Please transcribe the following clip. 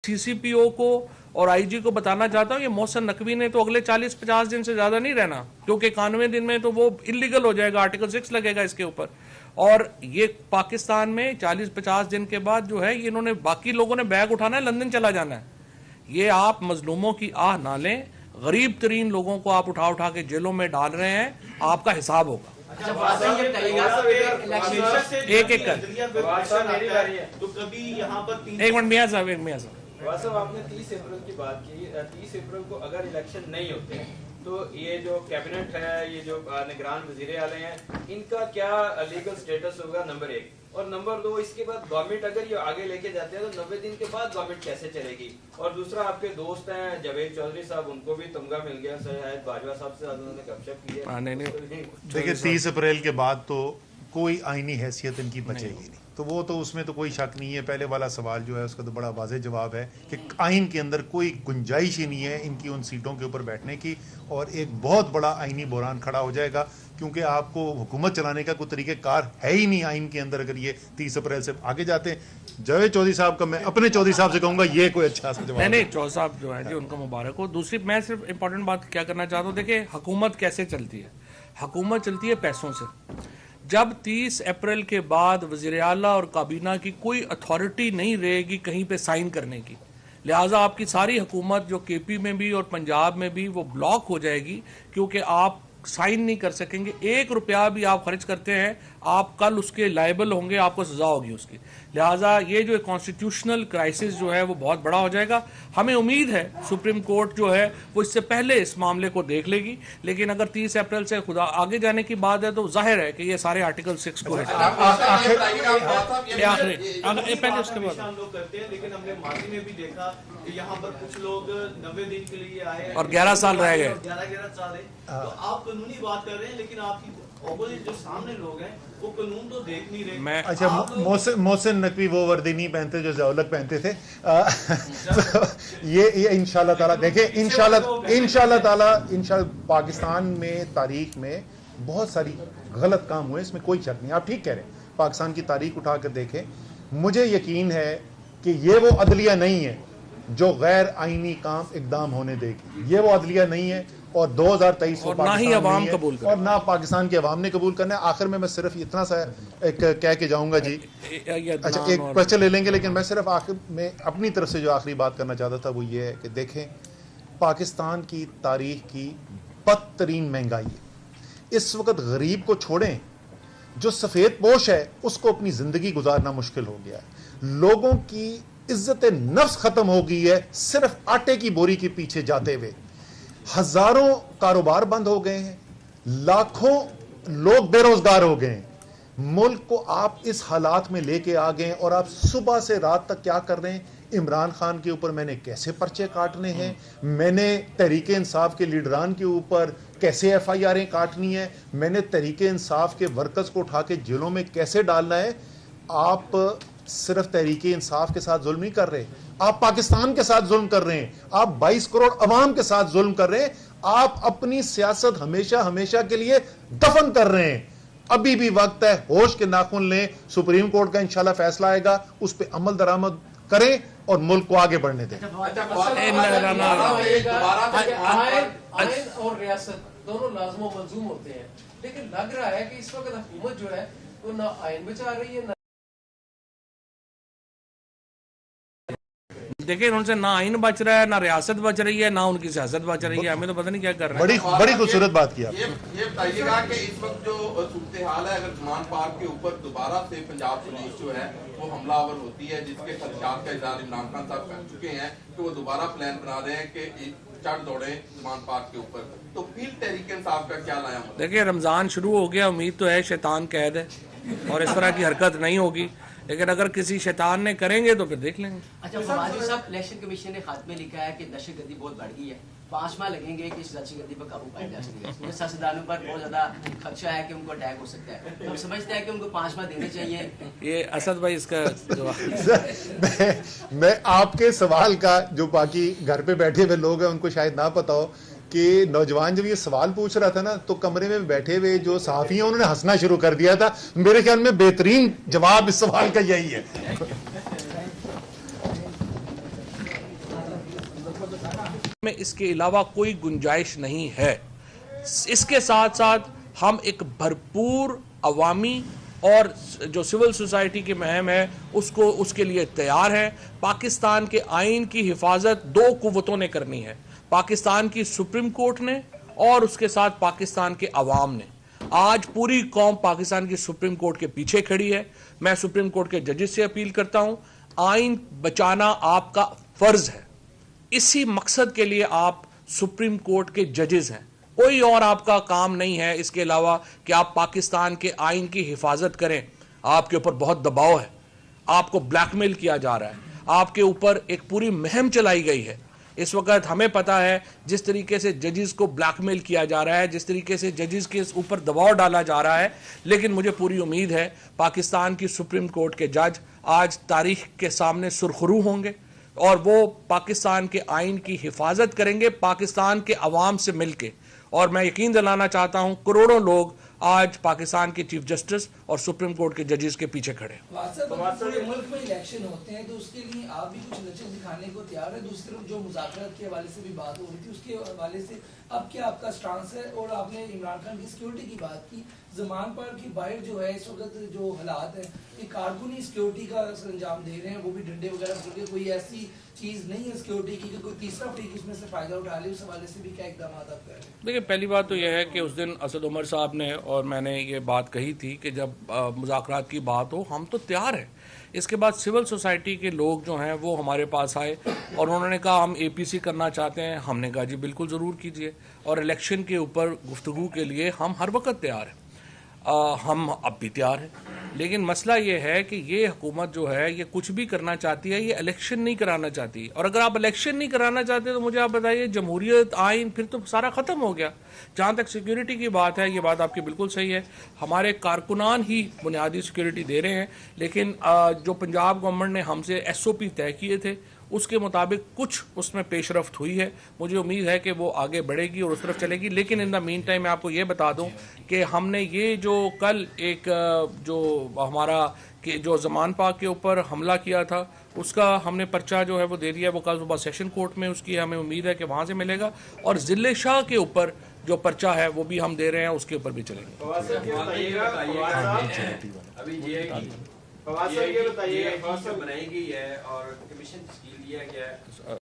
CCPO को और IG को बताना चाहता हूँ कि मोहसिन नकवी ने तो अगले 40-50 दिन से ज्यादा नहीं रहना, क्योंकि 91 दिन में तो वो इलीगल हो जाएगा, आर्टिकल 6 लगेगा इसके ऊपर। और ये पाकिस्तान में 40-50 दिन के बाद जो है, ये इन्होंने बाकी लोगों ने बैग उठाना है, लंदन चला जाना है। ये आप मजलूमों की आह ना लें, गरीब तरीन लोगों को आप उठा उठा के जेलों में डाल रहे हैं, आपका हिसाब होगा। एक एक कर, तो कभी यहाँ पर एक मिनट मियां साहब, एक मियां साहब, वासव आपने 30 अप्रैल की बात की। 30 अप्रैल को अगर इलेक्शन नहीं होते तो ये जो कैबिनेट है, ये जो निगरान वजीरे आले हैं, इनका क्या लीगल स्टेटस होगा, नंबर 1। और नंबर 2, इसके बाद गवर्नमेंट अगर ये आगे लेके जाते हैं तो 90 दिन के बाद गवर्नमेंट कैसे चलेगी। और दूसरा, आपके दोस्त हैं जावेद चौधरी साहब, उनको भी तमगा मिल गया, शायद बाजवा साहब से उन्होंने गपशप की है। देखिए 30 अप्रैल के बाद तो कोई आईनी हैसियत इनकी बचेगी नहीं, तो वो तो उसमें तो कोई शक नहीं है। पहले वाला सवाल जो है उसका तो बड़ा वाज़ेह जवाब है कि आइन के अंदर कोई गुंजाइश ही नहीं है इनकी उन सीटों के ऊपर बैठने की, और एक बहुत बड़ा आइनी बहरान खड़ा हो जाएगा, क्योंकि आपको हुकूमत चलाने का कोई तरीक़ेकार है ही नहीं आइन के अंदर अगर ये 30 अप्रैल से आगे जाते हैं। जावेद चौधरी साहब का मैं अपने चौधरी साहब से कहूँगा ये कोई अच्छा सा जवाब नहीं, चौधरी साहब जो है जी, उनको मुबारक हो। दूसरी, मैं सिर्फ इंपॉर्टेंट बात क्या करना चाहता हूँ, देखिए हुकूमत कैसे चलती है, हुकूमत चलती है पैसों से। जब 30 अप्रैल के बाद वज़ीर आला और काबीना की कोई अथॉरिटी नहीं रहेगी कहीं पे साइन करने की, लिहाजा आपकी सारी हुकूमत जो केपी में भी और पंजाब में भी वो ब्लॉक हो जाएगी, क्योंकि आप साइन नहीं कर सकेंगे। 1 रुपया भी आप खर्च करते हैं, आप कल उसके लायबल होंगे, आपको सजा होगी उसकी। लिहाजा ये जो कॉन्स्टिट्यूशनल क्राइसिस जो है वो बहुत बड़ा हो जाएगा। हमें उम्मीद है सुप्रीम कोर्ट जो है वो इससे पहले इस मामले को देख लेगी, लेकिन अगर 30 अप्रैल से खुदा आगे जाने की बात है तो जाहिर है कि ये सारे आर्टिकल 6 को पहले उसके बाद लोग करते हैं, लेकिन हमने माजी में भी देखा कि यहाँ पर कुछ लोग 90 दिन के लिए आए और 11 साल रह गए, 11 साल है। तो आप कानूनी बात कर रहे हैं, लेकिन आपकी ऑपोजिट जो सामने लोग हैं वो कानून तो देख नहीं रहे। मैं अच्छा, मोहसिन नकवी वो वर्दी नहीं पहनते जो ज़ौलक पहनते थे। तो ये इंशाल्लाह ताला देखिए, इंशाल्लाह ताला पाकिस्तान में तारीख में बहुत सारी गलत काम हुए, इसमें कोई शक नहीं। आप ठीक कह रहे हैं, पाकिस्तान की तारीख उठा कर देखें, मुझे यकीन है कि ये वो अदलिया नहीं है जो गैर आईनी काम इकदाम होने देगी, ये वो अदलिया नहीं है, और 2023 और ना ही अवाम कबूल और ना पाकिस्तान के अवाम ने कबूल करना है। आखिर में मैं सिर्फ इतना सा एक कह के जाऊंगा जी, अच्छा एक क्वेश्चन ले लेंगे, लेकिन मैं सिर्फ आखिर में अपनी तरफ से जो आखिरी बात करना चाहता था वो ये है कि देखें, पाकिस्तान की तारीख की बदतरीन महंगाई है। इस वक्त गरीब को छोड़ें, जो सफ़ेद पोश है उसको अपनी ज़िंदगी गुजारना मुश्किल हो गया है। लोगों की इज्जत नफ्स ख़त्म हो गई है सिर्फ आटे की बोरी के पीछे जाते हुए। हजारों कारोबार बंद हो गए हैं, लाखों लोग बेरोजगार हो गए हैं। मुल्क को आप इस हालात में लेके आ गए, और आप सुबह से रात तक क्या कर रहे हैं? इमरान खान के ऊपर मैंने कैसे पर्चे काटने हैं, मैंने तहरीक इंसाफ के लीडरान के ऊपर कैसे FIR काटनी है, मैंने तहरीक इंसाफ के वर्कर्स को उठा के जेलों में कैसे डालना है। आप सिर्फ तहरीक इंसाफ के साथ जुल्म नहीं कर रहे, आप पाकिस्तान के साथ जुल्म कर रहे हैं, आप 22 करोड़ अवाम के साथ जुल्म कर रहे हैं, आप अपनी सियासत हमेशा हमेशा के लिए दफन कर रहे हैं। अभी भी वक्त है, होश के नाखून लें, सुप्रीम कोर्ट का इंशाल्लाह फैसला आएगा, उस पर अमल दरामद करें और मुल्क को आगे बढ़ने दें। आइन और रियासत दोनों लाज़िम व मलज़ूम होते हैं, लेकिन लग रहा है कि इस वक्त हुकूमत जो है वो ना आइन बचा रही है, देखिए उनसे ना आइन बच रहा है, ना रियासत बच रही है, ना उनकी सियासत बच रही है। हमें तो पता नहीं क्या कर रहे हैं। बड़ी खूबसूरत बात किया। ये बताइएगा कि इस वक्त जो सूरत हाल है, अगर जमान पार्क के ऊपर दोबारा से पंजाब पुलिस जो है वो हमलावर होती है, जिसके खदशात का इजहार इमरान खान साहब कर चुके हैं कि वो दोबारा प्लान बना रहे हैं कि चढ़ दौड़े जमान पार्क के ऊपर, तो फिर तहरीक इंसाफ का क्या लाया? देखिए रमजान शुरू हो गया, उम्मीद तो है शैतान कैद है और इस तरह की हरकत नहीं होगी, लेकिन अगर किसी शैतान ने करेंगे तो फिर देख लेंगे। अच्छा फवादी साहब, इलेक्शन कमीशन ने खात्मे लिखा है कि दहशतगर्दी बहुत बढ़ गई है, 5 माह लगेंगे कि इस दहशतगर्दी पर काबू पाया जा सके। उनके सियासतदानों पर बहुत ज्यादा खदशा है कि उनको अटैक हो सकता है, तो हम समझते हैं कि उनको 5 माह देने चाहिए। ये असद भाई इसका मैं आपके सवाल का, जो बाकी घर पे बैठे हुए लोग हैं उनको शायद ना पता हो कि नौजवान जब ये सवाल पूछ रहा था ना, तो कमरे में बैठे हुए जो सहाफी हैं उन्होंने हंसना शुरू कर दिया था। मेरे ख्याल में बेहतरीन जवाब इस सवाल का यही है। में इसके अलावा कोई गुंजाइश नहीं है। इसके साथ साथ हम एक भरपूर अवामी और जो सिविल सोसाइटी की मुहिम है उसके लिए तैयार है। पाकिस्तान के आइन की हिफाजत दो कुव्वतों ने करनी है, पाकिस्तान की सुप्रीम कोर्ट ने और उसके साथ पाकिस्तान के अवाम ने। आज पूरी कौम पाकिस्तान की सुप्रीम कोर्ट के पीछे खड़ी है। मैं सुप्रीम कोर्ट के जजेस से अपील करता हूं, आइन बचाना आपका फर्ज है। इसी मकसद के लिए आप सुप्रीम कोर्ट के जजेस हैं, कोई और आपका काम नहीं है इसके अलावा कि आप पाकिस्तान के आइन की हिफाजत करें। आपके ऊपर बहुत दबाव है, आपको ब्लैकमेल किया जा रहा है, आपके ऊपर एक पूरी मुहिम चलाई गई है। इस वक्त हमें पता है जिस तरीके से जजेस को ब्लैकमेल किया जा रहा है, जिस तरीके से जजेस के ऊपर दबाव डाला जा रहा है, लेकिन मुझे पूरी उम्मीद है पाकिस्तान की सुप्रीम कोर्ट के जज आज तारीख के सामने सुरखरू होंगे और वो पाकिस्तान के आइन की हिफाजत करेंगे पाकिस्तान के अवाम से मिलके। और मैं यकीन दिलाना चाहता हूं करोड़ों लोग आज पाकिस्तान के चीफ जस्टिस और सुप्रीम कोर्ट के जजेस के पीछे खड़े। पूरे मुल्क में इलेक्शन होते हैं तो उसके लिए आप भी कुछ लचक दिखाने को तैयार है। दूसरी तरफ जो मुज़ाकरात के हवाले से भी बात हो रही थी उसके हवाले से अब क्या आपका स्टांस है? और आपने इमरान खान की सिक्योरिटी की बात की, ज़मान पार की बाहर जो है इस वक्त जो हालात है कि कारकुनी सिक्योरिटी का अंजाम दे रहे हैं, वो भी डंडे वगैरह पकड़ के, कोई ऐसी चीज़ नहीं है सिक्योरिटी की कि कोई तीसरा फरीक इसमें से फायदा उठा ले, उस हवाले से भी क्या इकदाम आप कर रहे हैं? देखिए, पहली बात तो यह है कि उस दिन असद उमर साहब ने और मैंने ये बात कही थी कि जब मुज़ाकरात की बात हो हम तो तैयार हैं। इसके बाद सिविल सोसाइटी के लोग जो हैं वो हमारे पास आए और उन्होंने कहा हम APC करना चाहते हैं। हमने कहा जी बिल्कुल ज़रूर कीजिए, और इलेक्शन के ऊपर गुफ्तगू के लिए हम हर वक्त तैयार हैं। हम अब भी तैयार हैं, लेकिन मसला ये है कि ये हुकूमत जो है ये कुछ भी करना चाहती है, ये इलेक्शन नहीं कराना चाहती। और अगर आप इलेक्शन नहीं कराना चाहते तो मुझे आप बताइए, जमहूरियत आइन फिर तो सारा ख़त्म हो गया। जहाँ तक सिक्योरिटी की बात है, ये बात आपकी बिल्कुल सही है, हमारे कारकुनान ही बुनियादी सिक्योरिटी दे रहे हैं, लेकिन जो पंजाब गवर्नमेंट ने हमसे SOP तय किए थे उसके मुताबिक कुछ उसमें पेशरफ्त हुई है। मुझे उम्मीद है कि वो आगे बढ़ेगी और उस तरफ चलेगी। लेकिन इन द मीन टाइम मैं आपको ये बता दूं कि हमने ये जो कल एक जो हमारा कि जो ज़मान पाक के ऊपर हमला किया था उसका हमने पर्चा जो है वो दे दिया, वो कल सुबह सेशन कोर्ट में उसकी हमें उम्मीद है कि वहाँ से मिलेगा। और ज़िले शाह के ऊपर जो पर्चा है वो भी हम दे रहे हैं, उसके ऊपर भी चलेंगे। ये बताइए बनाई गई है और कमीशन तश्कील दिया गया है।